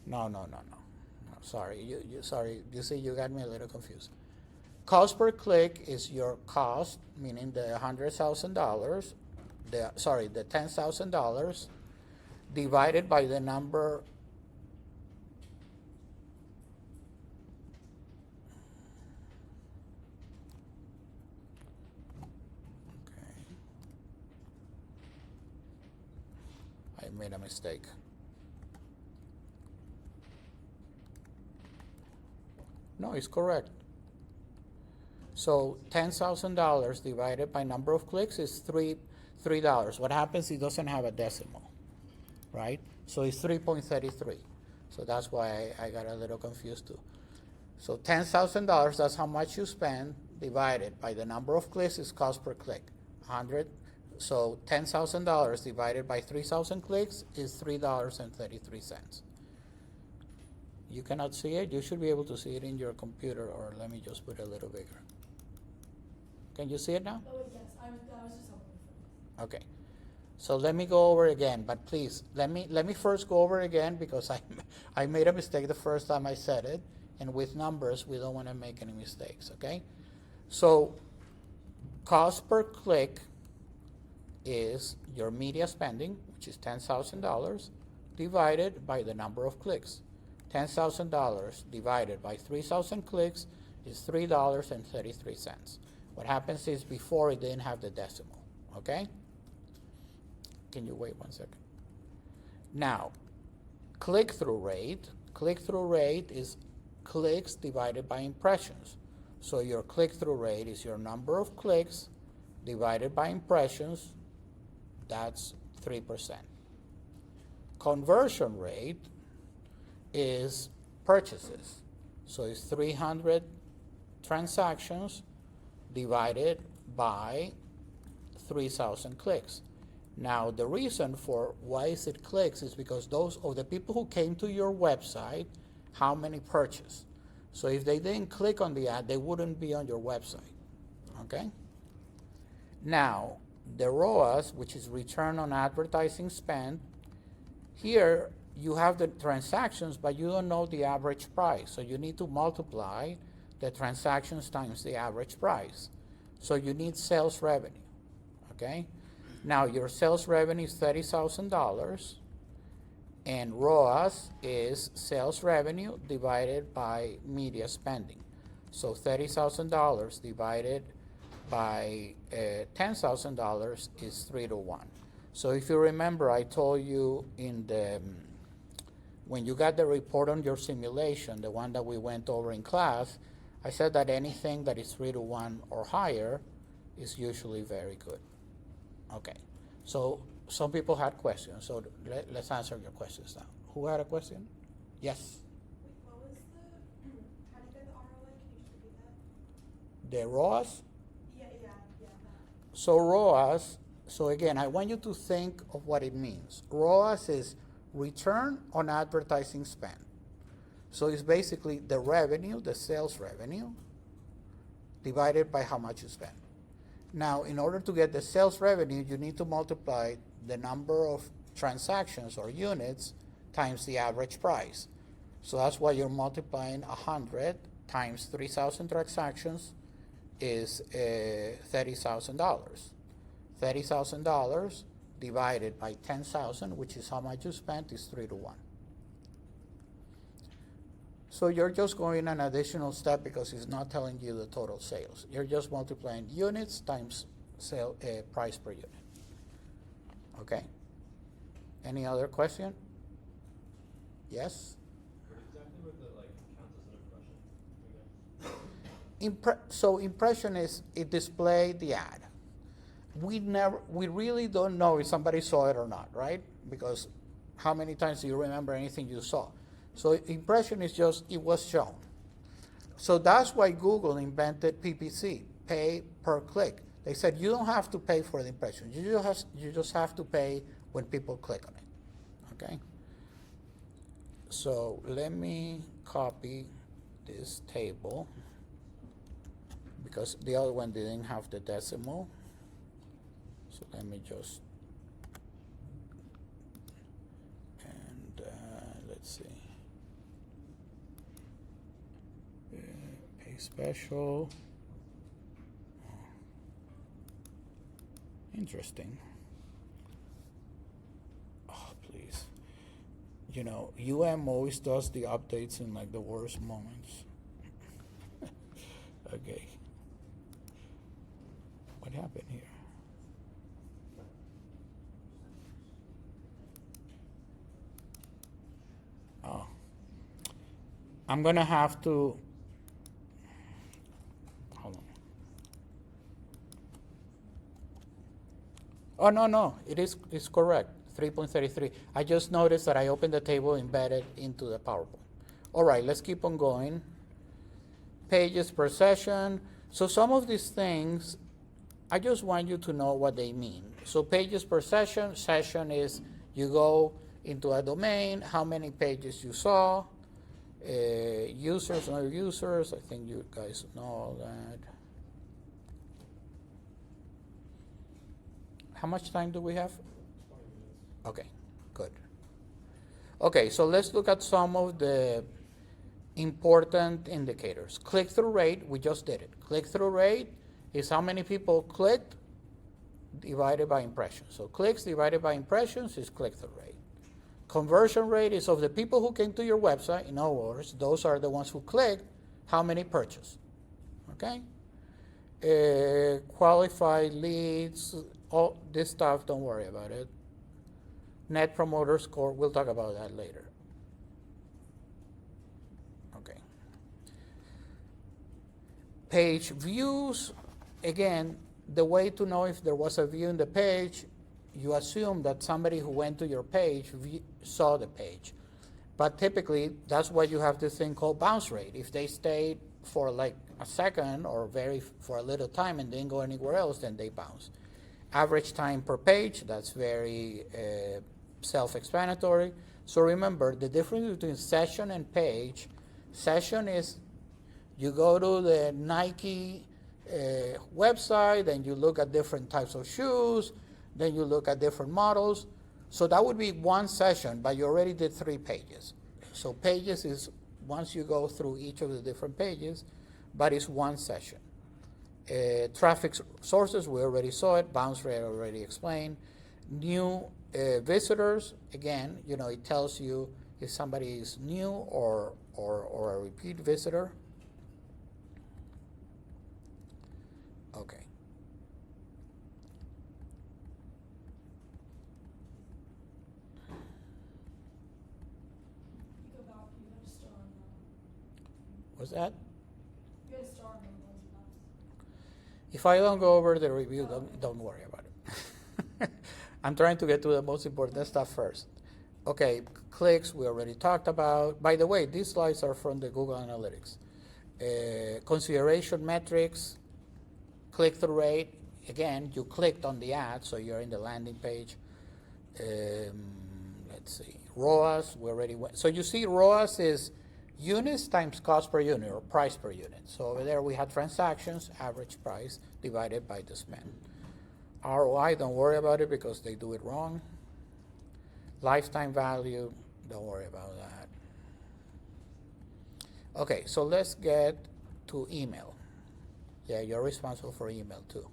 No. Sorry, sorry. You see, you got me a little confused. Cost per click is your cost, meaning the $100,000. The $10,000 divided by the number. I made a mistake. No, it's correct. So $10,000 divided by number of clicks is $3. What happens? It doesn't have a decimal, right? So it's 3.33. So that's why I got a little confused too. So $10,000, that's how much you spend, divided by the number of clicks is cost per click. 100. So $10,000 divided by 3,000 clicks is $3.33. You cannot see it? You should be able to see it in your computer, or let me just put it a little bigger. Can you see it now? Oh, yes, I was just hoping for. Okay. So let me go over again, but please let me first go over again because I made a mistake the first time I said it, and with numbers we don't want to make any mistakes, okay? So cost per click is your media spending, which is $10,000, divided by the number of clicks. $10,000 divided by 3,000 clicks is $3.33. What happens is before it didn't have the decimal, okay? Can you wait 1 second? Now, click-through rate is clicks divided by impressions. So your click-through rate is your number of clicks divided by impressions, that's 3%. Conversion rate is purchases. So it's 300 transactions divided by 3,000 clicks. Now, the reason for why is it clicks is because those of the people who came to your website, how many purchased. So if they didn't click on the ad, they wouldn't be on your website, okay? Now, the ROAS, which is return on advertising spend, here you have the transactions, but you don't know the average price. So you need to multiply the transactions times the average price. So you need sales revenue, okay? Now your sales revenue is $30,000, and ROAS is sales revenue divided by media spending. So $30,000 divided by $10,000 is 3-to-1. So if you remember, I told you in the when you got the report on your simulation, the one that we went over in class, I said that anything that is 3-to-1 or higher is usually very good. Okay, so some people had questions, so let's answer your questions now. Who had a question? Yes? Wait, what was the, how do you get the ROI? Can you just repeat that? The ROAS? Yeah, that. So ROAS, so again, I want you to think of what it means. ROAS is return on advertising spend. So it's basically the revenue, the sales revenue, divided by how much you spend. Now, in order to get the sales revenue, you need to multiply the number of transactions or units times the average price. So that's why you're multiplying 100 times 3,000 transactions is $30,000. $30,000 divided by 10,000, which is how much you spent, is 3-to-1. So you're just going an additional step because it's not telling you the total sales. You're just multiplying units times sale price per unit. Okay? Any other question? Yes? What exactly were the counts as an impression? So impression is it displayed the ad. We really don't know if somebody saw it or not, right? Because how many times do you remember anything you saw? So impression is just it was shown. So that's why Google invented PPC, pay per click. They said you don't have to pay for the impression. You just have to pay when people click on it. Okay? So let me copy this table because the other one didn't have the decimal. So let me just, and let's see, pay special, interesting. Oh, please. You know, always does the updates in the worst moments. Okay. What happened here? Oh. I'm gonna have to, hold on. Oh, no, it's correct, 3.33. I just noticed that I opened the table embedded into the PowerPoint. All right, let's keep on going. Pages per session. So some of these things, I just want you to know what they mean. So pages per session is you go into a domain, how many pages you saw, users, no users, I think you guys know all that. How much time do we have? Okay, good. Okay, so let's look at some of the important indicators. Click-through rate, we just did it. Click-through rate is how many people clicked divided by impressions. So clicks divided by impressions is click-through rate. Conversion rate is of the people who came to your website, in other words, those are the ones who clicked, how many purchased, okay? Qualified leads, all this stuff, don't worry about it. Net Promoter Score, we'll talk about that later. Okay. Page views, again, the way to know if there was a view in the page, you assume that somebody who went to your page saw the page. But typically, that's why you have this thing called bounce rate. If they stayed for like a second or for a little time and didn't go anywhere else, then they bounce. Average time per page, that's very self-explanatory. So remember, the difference between session and page, session is you go to the Nike website and you look at different types of shoes, then you look at different models. So that would be one session, but you already did 3 pages. So pages is once you go through each of the different pages, but it's one session. Traffic sources, we already saw it. Bounce rate, already explained. New visitors, again, it tells you if somebody is new or a repeat visitor. Okay. You go back, you had a star on that. What's that? You had a star on those. If I don't go over the review, don't worry about it. I'm trying to get to the most important stuff first. Okay, clicks, we already talked about. By the way, these slides are from the Google Analytics. Consideration metrics, click-through rate. Again, you clicked on the ad, so you're in the landing page. Let's see, ROAS, we already went. So you see ROAS is units times cost per unit or price per unit. So over there we had transactions, average price divided by the spend. ROI, don't worry about it because they do it wrong. Lifetime value, don't worry about that. Okay, so let's get to email. Yeah, you're responsible for email too.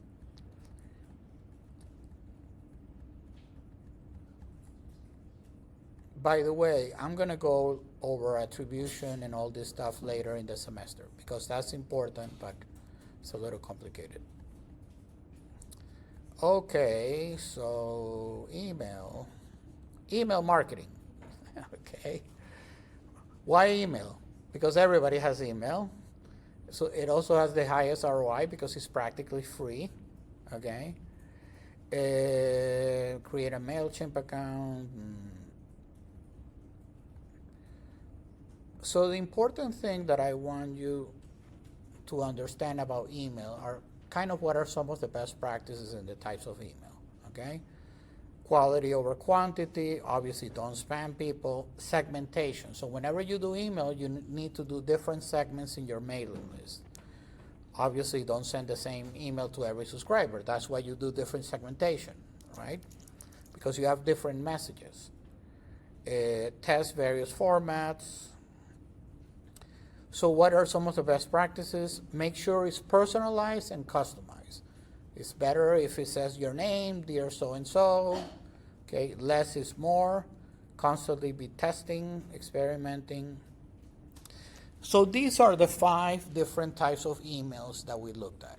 By the way, I'm going to go over attribution and all this stuff later in the semester because that's important, but it's a little complicated. Okay, so email marketing. Okay. Why email? Because everybody has email. So it also has the highest ROI because it's practically free. Okay. Create a MailChimp account. So the important thing that I want you to understand about email are kind of what are some of the best practices and the types of email, okay? Quality over quantity, obviously don't spam people. Segmentation, so whenever you do email, you need to do different segments in your mailing list. Obviously don't send the same email to every subscriber. That's why you do different segmentation, right? Because you have different messages. Test various formats. So what are some of the best practices? Make sure it's personalized and customized. It's better if it says your name, dear so-and-so. Okay, less is more. Constantly be testing, experimenting. So these are the 5 different types of emails that we looked at.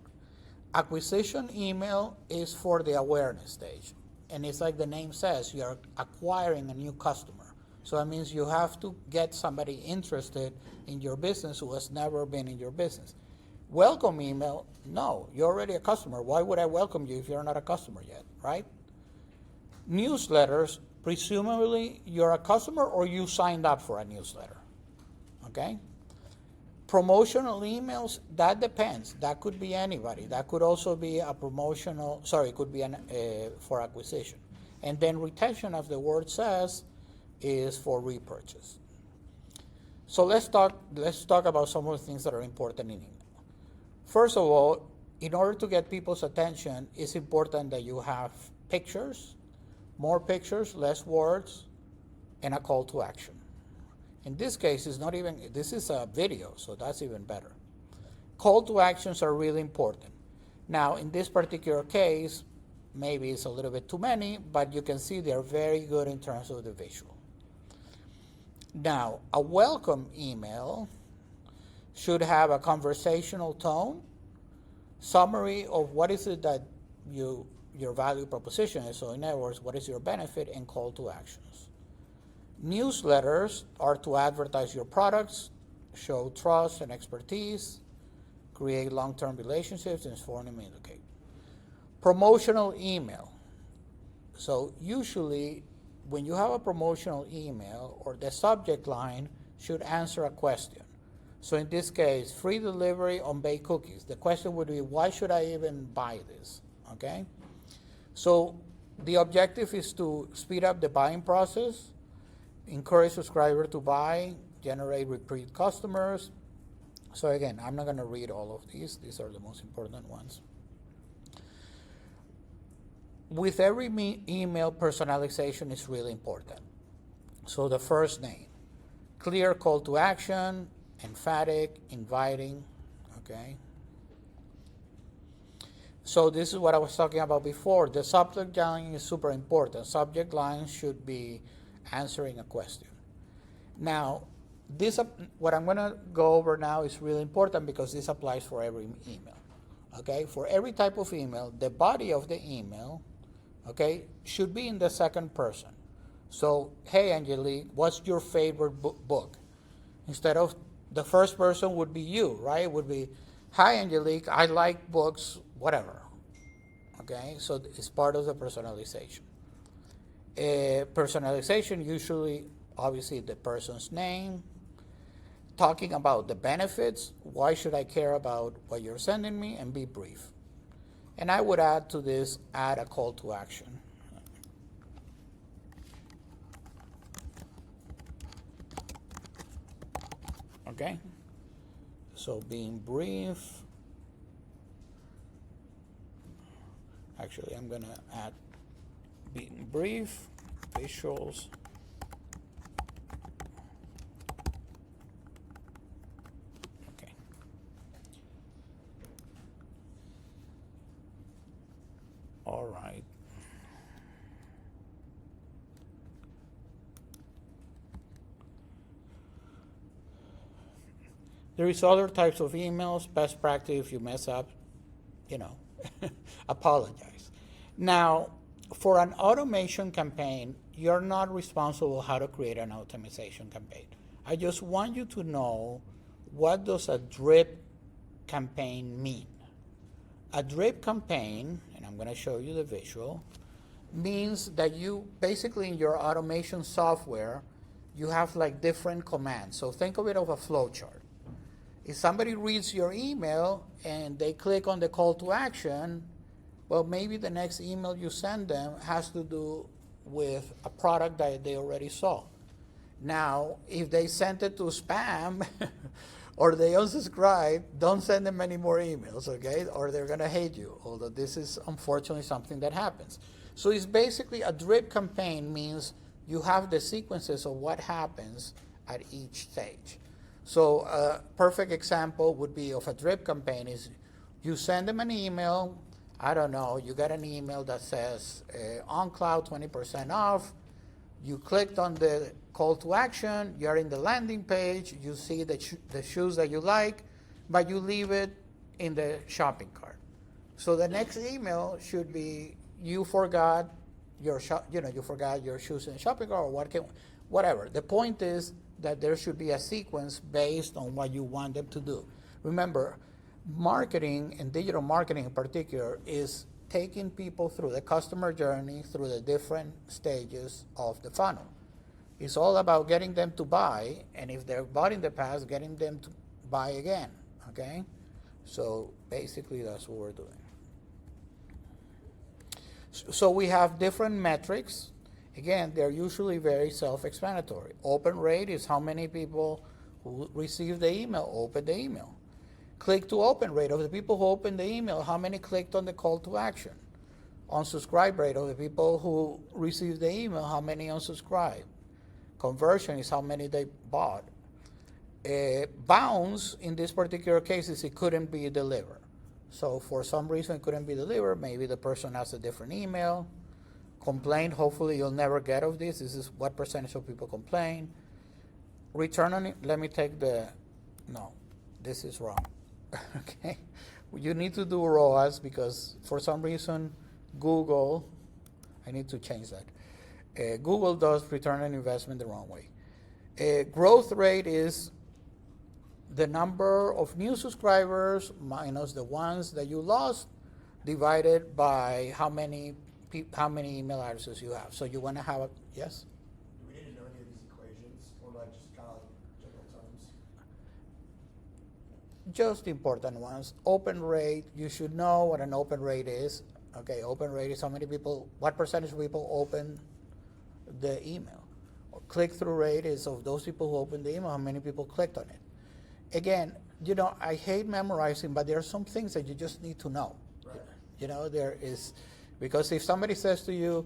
Acquisition email is for the awareness stage. And it's like the name says, you're acquiring a new customer. So that means you have to get somebody interested in your business who has never been in your business. Welcome email, no, you're already a customer. Why would I welcome you if you're not a customer yet, right? Newsletters, presumably you're a customer or you signed up for a newsletter, okay? Promotional emails, that depends. That could be anybody. That could also be a promotional, it could be for acquisition. And then retention, as the word says, is for repurchase. So let's talk about some of the things that are important in email. First of all, in order to get people's attention, it's important that you have pictures, more pictures, less words, and a call to action. In this case, it's not even, this is a video, so that's even better. Call to actions are really important. Now, in this particular case, maybe it's a little bit too many, but you can see they're very good in terms of the visual. Now, a welcome email should have a conversational tone, summary of what is it that your value proposition is. So in other words, what is your benefit, and call to actions. Newsletters are to advertise your products, show trust and expertise, create long-term relationships, inform and educate. Promotional email. So usually when you have a promotional email, or the subject line should answer a question. So in this case, free delivery on baked cookies. The question would be, why should I even buy this? Okay? So the objective is to speed up the buying process, encourage subscribers to buy, generate repeat customers. So again, I'm not going to read all of these. These are the most important ones. With every email, personalization is really important. So the first name, clear call to action, emphatic, inviting, okay? So this is what I was talking about before. The subject line is super important. Subject line should be answering a question. Now, this, what I'm going to go over now is really important because this applies for every email, okay? For every type of email, the body of the email, okay, should be in the second person. So, hey, Angelique, what's your favorite book? Instead of the first person would be you, right? It would be, hi, Angelique, I like books, whatever. Okay, so it's part of the personalization. Personalization usually, obviously, the person's name, talking about the benefits, why should I care about what you're sending me, and be brief. And I would add to this, add a call to action. Okay, so being brief. Actually, I'm gonna add being brief, visuals. Okay. All right. There is other types of emails. Best practice, if you mess up, apologize. Now, for an automation campaign, you're not responsible how to create an automation campaign. I just want you to know, what does a drip campaign mean? A drip campaign, and I'm going to show you the visual, means that you basically in your automation software, you have like different commands. So think of it of a flow chart. If somebody reads your email and they click on the call to action, well, maybe the next email you send them has to do with a product that they already saw. Now, if they sent it to spam or they unsubscribe, don't send them any more emails, okay? Or they're going to hate you, although this is unfortunately something that happens. So it's basically a drip campaign means you have the sequences of what happens at each stage. So a perfect example would be of a drip campaign is you send them an email, I don't know, you get an email that says on cloud 20% off, you clicked on the call to action, you're in the landing page, you see the shoes that you like, but you leave it in the shopping cart. So the next email should be, you forgot your you forgot your shoes in the shopping cart, or whatever. The point is that there should be a sequence based on what you want them to do. Remember, marketing and digital marketing in particular is taking people through the customer journey, through the different stages of the funnel. It's all about getting them to buy, and if they've bought in the past, getting them to buy again, okay? So basically that's what we're doing. So we have different metrics. Again, they're usually very self-explanatory. Open rate is how many people who receive the email open the email. Click to open rate, of the people who opened the email, how many clicked on the call to action? Unsubscribe rate of the people who receive the email, how many unsubscribe. Conversion is how many they bought. Bounce, in this particular case, is it couldn't be delivered. So for some reason it couldn't be delivered. Maybe the person has a different email. Complaint, hopefully you'll never get of this. This is what percentage of people complain. Return on it, let me take no, this is wrong. Okay, you need to do ROAS because for some reason Google, I need to change that. Google does return on investment the wrong way. Growth rate is the number of new subscribers minus the ones that you lost divided by how many email addresses you have. So you want to have a, yes? Do we need to know any of these equations or like just kind of general terms? Just important ones. Open rate, you should know what an open rate is. Okay, open rate is how many people, what percentage of people open the email. Click-through rate is of those people who opened the email, how many people clicked on it. Again, I hate memorizing, but there are some things that you just need to know. Right. There is, because if somebody says to you,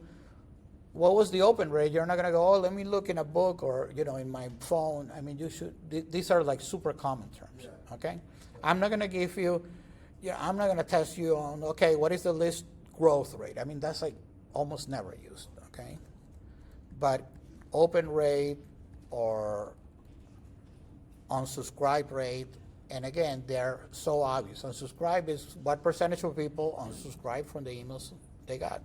what was the open rate? You're not going to go, oh, let me look in a book or, in my phone. I mean, you should, these are like super common terms, okay? I'm not going to give you, I'm not going to test you on, okay, what is the list growth rate? I mean, that's like almost never used, okay? But open rate or unsubscribe rate, and again, they're so obvious. Unsubscribe is what percentage of people unsubscribe from the emails they got.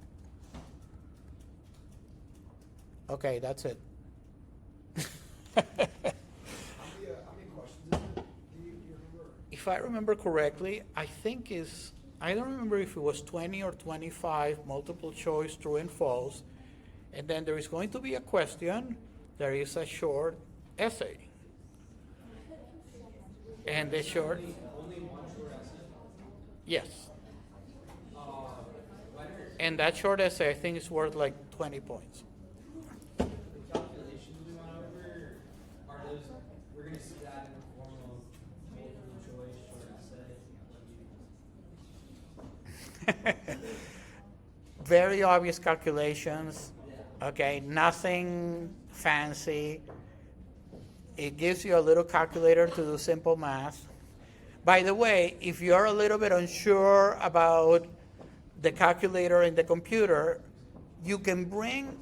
Okay, that's it. How many questions is it? Do you remember? If I remember correctly, I don't remember if it was 20 or 25 multiple choice true and false, and then there is going to be a question, there is a short essay. And the short, Only one short essay? yes. And that short essay, I think, is worth like 20 points. The calculations we went over, are those, we're gonna see that in the form of multiple choice, short essay? Very obvious calculations, okay, nothing fancy. It gives you a little calculator to do simple math. By the way, if you're a little bit unsure about the calculator in the computer, you can bring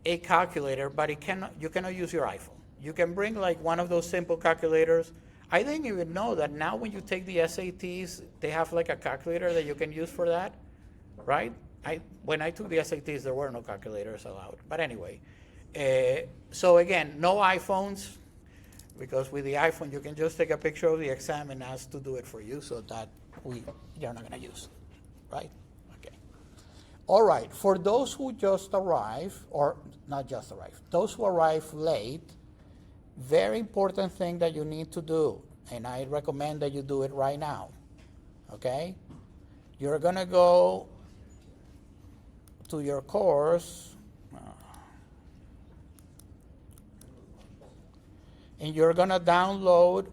a calculator, but you cannot use your iPhone. You can bring like one of those simple calculators. I didn't even know that now when you take the SATs, they have like a calculator that you can use for that, right? When I took the SATs, there were no calculators allowed. But anyway, so again, no iPhones, because with the iPhone, you can just take a picture of the exam and ask to do it for you, so that you're not going to use, right? Okay. All right, for those who just arrived, or not just arrived, those who arrive late, very important thing that you need to do, and I recommend that you do it right now, okay? You're going to go to your course, and you're going to download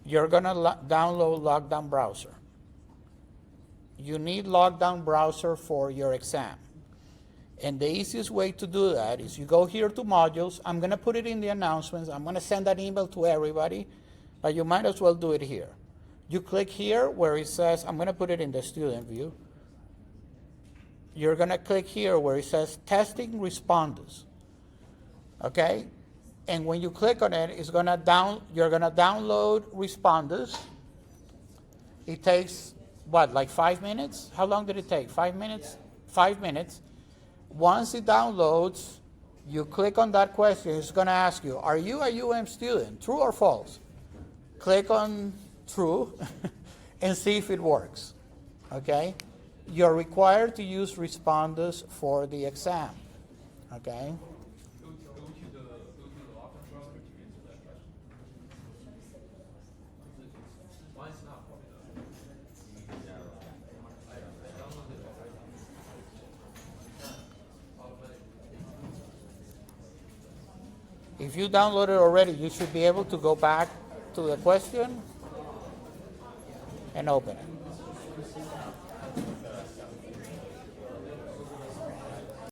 Lockdown Browser. You need Lockdown Browser for your exam. And the easiest way to do that is you go here to modules. I'm going to put it in the announcements. I'm going to send that email to everybody, but you might as well do it here. You click here where it says, I'm going to put it in the student view. You're going to click here where it says testing responders. Okay? And when you click on it, you're going to download responders. It takes, what, like 5 minutes? How long did it take? 5 minutes? 5 minutes. Once it downloads, you click on that question. It's going to ask you, are you a student? True or false? Click on true and see if it works. Okay? You're required to use responders for the exam. Okay? Go to the lockdown browser to answer that question. Mine's not probably though. I downloaded it already. Automatic. If you downloaded already, you should be able to go back to the question and open it.